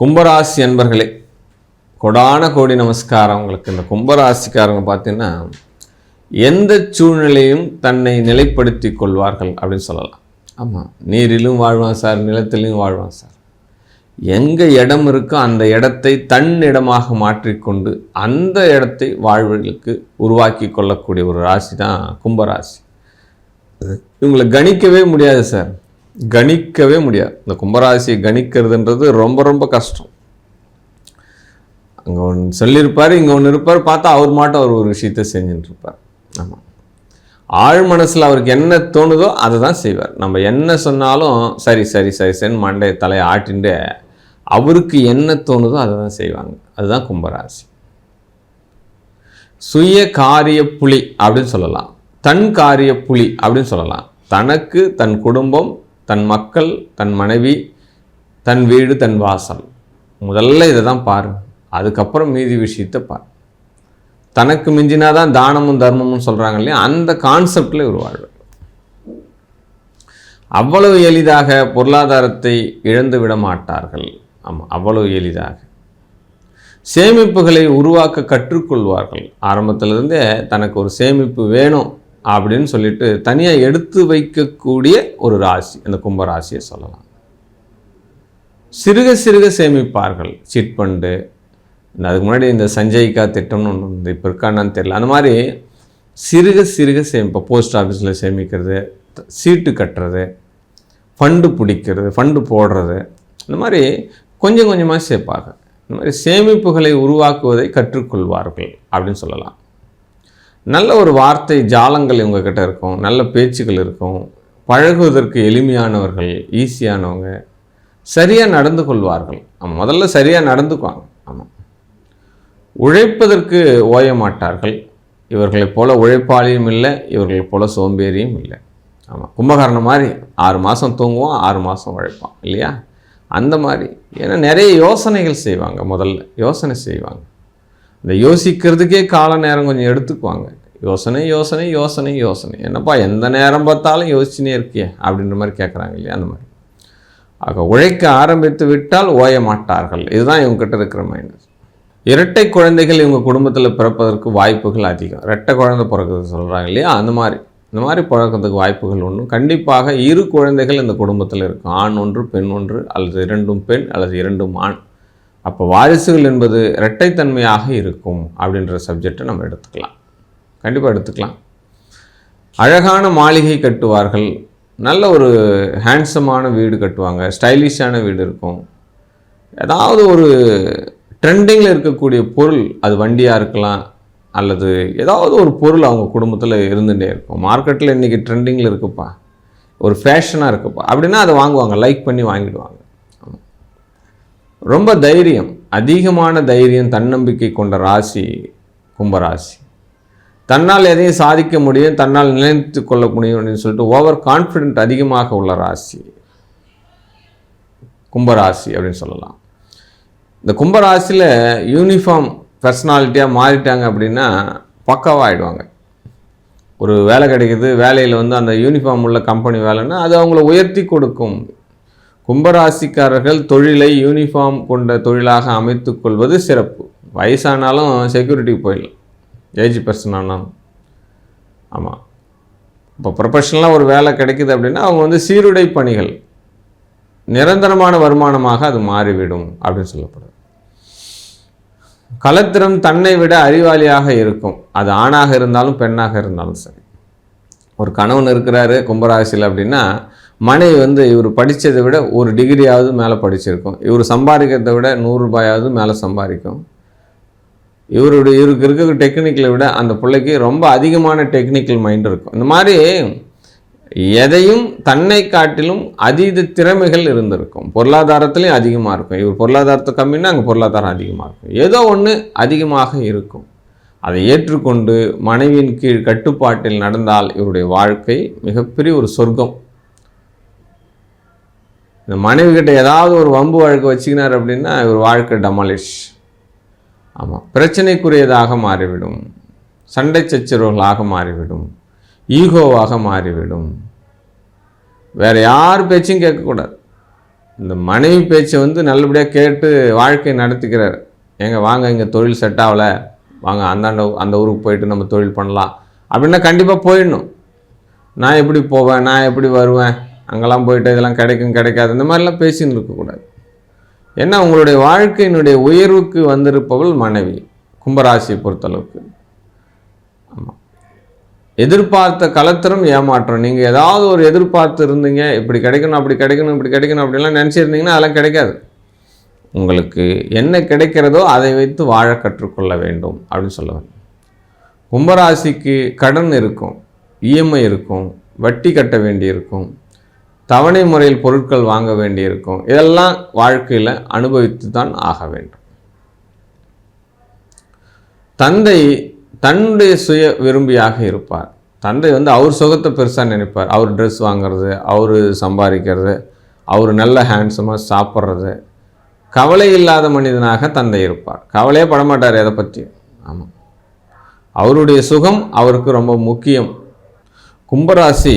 கும்பராசி அன்பர்களே, கொடான கோடி நமஸ்காரம் உங்களுக்கு. இந்த கும்பராசிக்காரங்க பார்த்தீங்கன்னா எந்த சூழ்நிலையும் தன்னை நிலைப்படுத்தி கொள்வார்கள் அப்படின்னு சொல்லலாம். ஆமாம், நீரிலும் வாழ்வான் சார், நிலத்திலும் வாழ்வான் சார். எங்கே இடம் இருக்கோ அந்த இடத்தை தன் இடமாக மாற்றிக்கொண்டு அந்த இடத்தை வாழ்வுகளுக்கு உருவாக்கி கொள்ளக்கூடிய ஒரு ராசி தான் கும்பராசி. இவங்களை கணிக்கவே முடியாது சார், கணிக்கவே முடியாது. இந்த கும்பராசியை கணிக்கிறதுன்றது ரொம்ப ரொம்ப கஷ்டம். அங்கே ஒன்று சொல்லியிருப்பார், இங்கே ஒன்று இருப்பார், பார்த்தா அவர் மாட்டும் அவர் ஒரு விஷயத்தை செஞ்சுட்டு இருப்பார். ஆமாம், ஆழ் மனசில் அவருக்கு என்ன தோணுதோ அதை தான் செய்வார். நம்ம என்ன சொன்னாலும் சரி சரி சரி சரின்னு மண்டை தலையை ஆட்டிண்டு அவருக்கு என்ன தோணுதோ அதை தான் செய்வாங்க. அதுதான் கும்பராசி. சுய காரிய புலி அப்படின்னு சொல்லலாம், தன் காரிய புலி அப்படின்னு சொல்லலாம். தனக்கு, தன் குடும்பம், தன் மக்கள், தன் மனைவி, தன் வீடு, தன் வாசல், முதல்ல இதை தான் பாருங்க. அதுக்கப்புறம் மீதி விஷயத்தை பாரு. தனக்கு மிஞ்சினாதான் தானமும் தர்மமும் சொல்கிறாங்க இல்லையா, அந்த கான்செப்டில் உருவாழ்வார். அவ்வளவு எளிதாக பொருளாதாரத்தை இழந்து விட மாட்டார்கள். ஆமாம், அவ்வளவு எளிதாக சேமிப்புகளை உருவாக்க கற்றுக்கொள்வார்கள். ஆரம்பத்திலிருந்தே தனக்கு ஒரு சேமிப்பு வேணும் அப்படின்னு சொல்லிட்டு தனியாக எடுத்து வைக்கக்கூடிய ஒரு ராசி இந்த கும்பராசியை சொல்லலாம். சிறுக சிறுக சேமிப்பார்கள். சிட் ஃபண்டு, அதுக்கு முன்னாடி இந்த சஞ்சய்கா திட்டம்னு ஒன்று வந்து இப்போ இருக்கான்னு தெரியல. அந்த மாதிரி சிறுக சிறுக சேமிப்பு, போஸ்ட் ஆஃபீஸில் சேமிக்கிறது, சீட்டு கட்டுறது, ஃபண்டு பிடிக்கிறது, ஃபண்டு போடுறது, இந்த மாதிரி கொஞ்சம் கொஞ்சமாக சேர்ப்பாங்க. இந்த மாதிரி சேமிப்புகளை உருவாக்குவதை கற்றுக்கொள்வார்கள் அப்படின்னு சொல்லலாம். நல்ல ஒரு வார்த்தை ஜாலங்கள் இவங்கக்கிட்ட இருக்கும், நல்ல பேச்சுக்கள் இருக்கும், பழகுவதற்கு எளிமையானவர்கள், ஈஸியானவங்க, சரியாக நடந்து கொள்வார்கள். ஆமாம், முதல்ல சரியாக நடந்துக்குவாங்க. ஆமாம், உழைப்பதற்கு ஓய மாட்டார்கள். இவர்களைப் போல உழைப்பாளியும் இல்லை, இவர்களைப் போல சோம்பேறியும் இல்லை. ஆமாம், கும்பகாரணம் மாதிரி 6 மாதம் தூங்குவான், 6 மாதம் உழைப்பான் இல்லையா, அந்த மாதிரி. ஏன்னா நிறைய யோசனைகள் செய்வாங்க, முதல்ல யோசனை செய்வாங்க. இந்த யோசிக்கிறதுக்கே கால நேரம் கொஞ்சம் எடுத்துக்குவாங்க. யோசனை யோசனை யோசனை யோசனை, என்னப்பா எந்த நேரம் பார்த்தாலும் யோசிச்சுனே இருக்கியே அப்படின்ற மாதிரி கேட்குறாங்க இல்லையா, அந்த மாதிரி. ஆக உழைக்க ஆரம்பித்து விட்டால் ஓய மாட்டார்கள். இதுதான் இவங்ககிட்ட இருக்கிற மைனஸ். இரட்டை குழந்தைகள் இவங்க குடும்பத்தில் பிறப்பதற்கு வாய்ப்புகள் அதிகம். இரட்டை குழந்தை பிறக்கிறது சொல்கிறாங்க இல்லையா, அந்த மாதிரி இந்த மாதிரி பிறக்கிறதுக்கு வாய்ப்புகள் ஒன்று. கண்டிப்பாக 2 குழந்தைகள் இந்த குடும்பத்தில் இருக்கும். ஆண் ஒன்று, பெண் ஒன்று, அல்லது 2 பெண் அல்லது 2 ஆண். அப்போ வாரிசுகள் என்பது இரட்டைத்தன்மையாக இருக்கும் அப்படின்ற சப்ஜெக்டை நம்ம எடுத்துக்கலாம், கண்டிப்பாக எடுத்துக்கலாம். அழகான மாளிகை கட்டுவார்கள், நல்ல ஒரு ஹேண்ட்ஸமான வீடு கட்டுவாங்க, ஸ்டைலிஷான வீடு இருக்கும். ஏதாவது ஒரு ட்ரெண்டிங்கில் இருக்கக்கூடிய பொருள், அது வண்டியாக இருக்கலாம் அல்லது ஏதாவது ஒரு பொருள் அவங்க குடும்பத்தில் இருந்துகிட்டே இருக்கும். மார்க்கெட்டில் இன்றைக்கி ட்ரெண்டிங்கில் இருக்குப்பா, ஒரு ஃபேஷனாக இருக்குப்பா அப்படின்னா அதை வாங்குவாங்க, லைக் பண்ணி வாங்கிடுவாங்க. ரொம்ப தைரியம், அதிகமான தைரியம், தன்னம்பிக்கை கொண்ட ராசி கும்பராசி. தன்னால் எதையும் சாதிக்க முடியும், தன்னால் நிலைத்து கொள்ள முடியும் அப்படின்னு சொல்லிட்டு ஓவர் கான்ஃபிடென்ட் அதிகமாக உள்ள ராசி கும்பராசி அப்படின்னு சொல்லலாம். இந்த கும்பராசியில் யூனிஃபார்ம் பர்சனாலிட்டியாக மாறிட்டாங்க அப்படின்னா பக்காவாக ஆகிடுவாங்க. ஒரு வேலை கிடைக்கிது, வேலையில் வந்து அந்த யூனிஃபார்ம் உள்ள கம்பெனி வேலைன்னா அது அவங்கள உயர்த்தி கொடுக்கும். கும்பராசிக்காரர்கள் தொழிலை யூனிஃபார்ம் கொண்ட தொழிலாக அமைத்து கொள்வது சிறப்பு. வயசானாலும் செக்யூரிட்டிக்கு போயிடலாம், ஏஜ் பர்சன் ஆனாலும். ஆமாம், இப்போ ப்ரொஃபஷ்னலாக ஒரு வேலை கிடைக்குது அப்படின்னா அவங்க வந்து சீருடை பணிகள், நிரந்தரமான வருமானமாக அது மாறிவிடும் அப்படின்னு சொல்லப்படுது. கலத்திரம் தன்னை விட அறிவாளியாக இருக்கும், அது ஆணாக இருந்தாலும் பெண்ணாக இருந்தாலும் சரி. ஒரு கணவன் இருக்கிறாரு கும்பராசியில் அப்படின்னா மனைவி வந்து இவர் படித்ததை விட ஒரு டிகிரியாவது மேலே படிச்சிருக்கும், இவர் சம்பாதிக்கிறத விட 100 ரூபாயாவது மேலே சம்பாதிக்கும். இவருக்கு இருக்கிற டெக்னிக்கலை விட அந்த பிள்ளைக்கு ரொம்ப அதிகமான டெக்னிக்கல் மைண்ட் இருக்கும். இந்த மாதிரி எதையும் தன்னை காட்டிலும் அதீத திறமைகள் இருந்திருக்கும். பொருளாதாரத்துலேயும் அதிகமாக இருக்கும். இவர் பொருளாதாரத்தை கம்மின்னா அங்கே பொருளாதாரம் அதிகமாக இருக்கும். ஏதோ ஒன்று அதிகமாக இருக்கும். அதை ஏற்றுக்கொண்டு மனைவியின் கீழ் கட்டுப்பாட்டில் நடந்தால் இவருடைய வாழ்க்கை மிகப்பெரிய ஒரு சொர்க்கம். இந்த மனைவி கிட்ட ஏதாவது ஒரு வம்பு வழக்கு வச்சுக்கினார் அப்படின்னா இவர் வாழ்க்கை டமாலிஷ். ஆமாம், பிரச்சனைக்குரியதாக மாறிவிடும், சண்டை சச்சரவுகளாக மாறிவிடும், ஈகோவாக மாறிவிடும். வேறு யார் பேச்சும் கேட்கக்கூடாது. இந்த மனைவி பேச்சை வந்து நல்லபடியாக கேட்டு வாழ்க்கை நடத்திக்கிறார். ஏங்க வாங்க, இங்கே தொழில் செட் ஆகலை, வாங்க அந்த ஊருக்கு போயிட்டு நம்ம தொழில் பண்ணலாம் அப்படின்னா கண்டிப்பாக போயிடணும். நான் எப்படி போவேன், நான் எப்படி வருவேன், அங்கெல்லாம் போயிட்டு இதெல்லாம் கிடைக்காது, இந்த மாதிரிலாம் பேசின்னு இருக்கக்கூடாது. ஏன்னா உங்களுடைய வாழ்க்கையினுடைய உயர்வுக்கு வந்திருப்பவள் மனைவி, கும்பராசியை பொறுத்தளவுக்கு. ஆமாம், எதிர்பார்த்த கலத்திரம் ஏமாற்றம். நீங்கள் ஏதாவது ஒரு எதிர்பார்த்து இருந்தீங்க, இப்படி கிடைக்கணும் அப்படி கிடைக்கணும் இப்படி கிடைக்கணும் அப்படின்லாம் நினச்சிருந்தீங்கன்னா அதெல்லாம் கிடைக்காது. உங்களுக்கு என்ன கிடைக்கிறதோ அதை வைத்து வாழ கற்றுக்கொள்ள வேண்டும் அப்படின்னு சொல்லுவேன். கும்பராசிக்கு கடன் இருக்கும், இஎம்ஐ இருக்கும், வட்டி கட்ட வேண்டியிருக்கும், தவணை முறையில் பொருட்கள் வாங்க வேண்டியிருக்கும். இதெல்லாம் வாழ்க்கையில் அனுபவித்து தான் ஆக வேண்டும். தந்தை தன்னுடைய சுய விரும்பியாக இருப்பார். தந்தை வந்து அவர் சுகத்தை பெருசாக நினைப்பார். அவர் ட்ரெஸ் வாங்கிறது, அவர் சம்பாதிக்கிறது, அவர் நல்ல ஹேண்ட்ஸமாக சாப்பிட்றது, கவலை இல்லாத மனிதனாக தந்தை இருப்பார். கவலையே படமாட்டார் எதை பற்றி. ஆமாம், அவருடைய சுகம் அவருக்கு ரொம்ப முக்கியம். கும்பராசி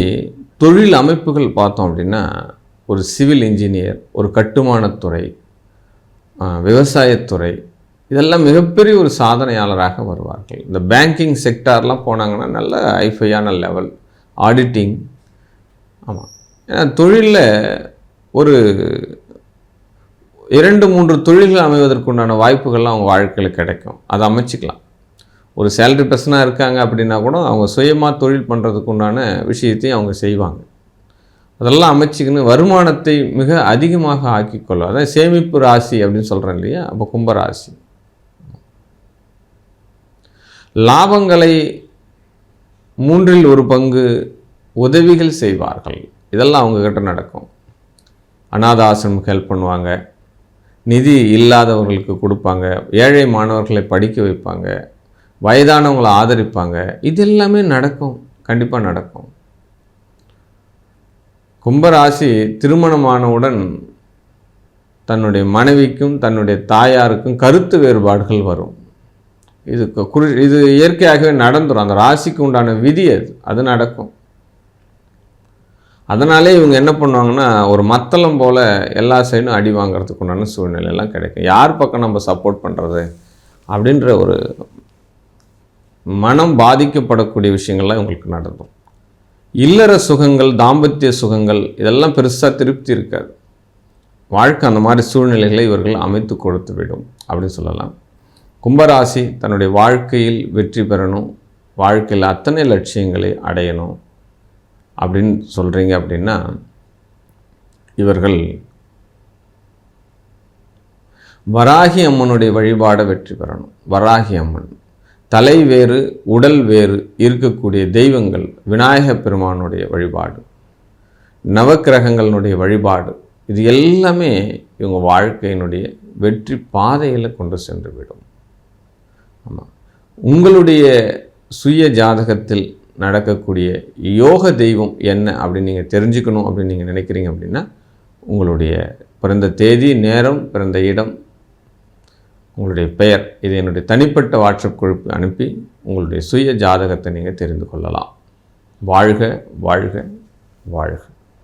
தொழில் அமைப்புகள் பார்த்தோம் அப்படின்னா, ஒரு சிவில் இன்ஜினியர், ஒரு கட்டுமானத்துறை, விவசாயத்துறை, இதெல்லாம் மிகப்பெரிய ஒரு சாதனையாளராக வருவார்கள். இந்த பேங்கிங் செக்டார்லாம் போனாங்கன்னா நல்ல ஹைஃபையான லெவல், ஆடிட்டிங். ஆமாம், ஏன்னா தொழிலில் ஒரு 2-3 தொழில்கள் அமைவதற்குண்டான வாய்ப்புகள்லாம் அவங்க வாழ்க்கையில் கிடைக்கும். அதை அமைச்சிக்கலாம். ஒரு சேலரி பர்சனாக இருக்காங்க அப்படின்னா கூட அவங்க சுயமாக தொழில் பண்ணுறதுக்கு உண்டான விஷயத்தையும் அவங்க செய்வாங்க. அதெல்லாம் அமைச்சிக்கின்னு வருமானத்தை மிக அதிகமாக ஆக்கிக்கொள்ளும். அதான் சேமிப்பு ராசி அப்படின்னு சொல்கிறேன் இல்லையா. அப்போ கும்பராசி லாபங்களை 1/3 உதவிகள் செய்வார்கள். இதெல்லாம் அவங்கக்கிட்ட நடக்கும். அநாத ஆசிரமுக்கு ஹெல்ப் பண்ணுவாங்க, நிதி இல்லாதவர்களுக்கு கொடுப்பாங்க, ஏழை மாணவர்களை படிக்க வைப்பாங்க, வயதானவங்களை ஆதரிப்பாங்க. இது எல்லாமே நடக்கும், கண்டிப்பாக நடக்கும். கும்பராசி திருமணமானவுடன் தன்னுடைய மனைவிக்கும் தன்னுடைய தாயாருக்கும் கருத்து வேறுபாடுகள் வரும். இது இயற்கையாகவே நடந்துடும். அந்த ராசிக்கு உண்டான விதி அது நடக்கும். அதனாலே இவங்க என்ன பண்ணுவாங்கன்னா, ஒரு மத்தளம் போல் எல்லா சைடும் அடி வாங்கிறதுக்கு உண்டான சூழ்நிலையெல்லாம் கிடைக்கும். யார் பக்கம் நம்ம சப்போர்ட் பண்ணுறது அப்படின்ற ஒரு மனம் பாதிக்கப்படக்கூடிய விஷயங்கள்லாம் இவங்களுக்கு நடக்கும். இல்லற சுகங்கள், தாம்பத்திய சுகங்கள், இதெல்லாம் பெருசாக திருப்தி இருக்காது. வாழ்க்கை அந்த மாதிரி சூழ்நிலைகளை இவர்கள் அமைத்து கொடுத்து விடும் அப்படின்னு சொல்லலாம். கும்பராசி தன்னுடைய வாழ்க்கையில் வெற்றி பெறணும், வாழ்க்கையில் அத்தனை லட்சியங்களை அடையணும் அப்படின்னு சொல்கிறீங்க அப்படின்னா, இவர்கள் வராகி அம்மனுடைய வழிபாடை வெற்றி பெறணும். வராகி அம்மன் தலை வேறு உடல் வேறு இருக்கக்கூடிய தெய்வங்கள், விநாயக பெருமானுடைய வழிபாடு, நவக்கிரகங்களுடைய வழிபாடு, இது எல்லாமே இவங்க வாழ்க்கையினுடைய வெற்றி பாதையில் கொண்டு சென்று விடும். ஆமாம், உங்களுடைய சுய ஜாதகத்தில் நடக்கக்கூடிய யோக தெய்வம் என்ன அப்படின்னு நீங்கள் தெரிஞ்சுக்கணும் அப்படின்னு நீங்கள் நினைக்கிறீங்க அப்படின்னா, உங்களுடைய பிறந்த தேதி, நேரம், பிறந்த இடம், உங்களுடைய பெயர், இது என்னுடைய தனிப்பட்ட வாட்ஸ்அப் குழுப்பு அனுப்பி உங்களுடைய சுய ஜாதகத்தை நீங்கள் தெரிந்து கொள்ளலாம். வாழ்க வாழ்க வாழ்க.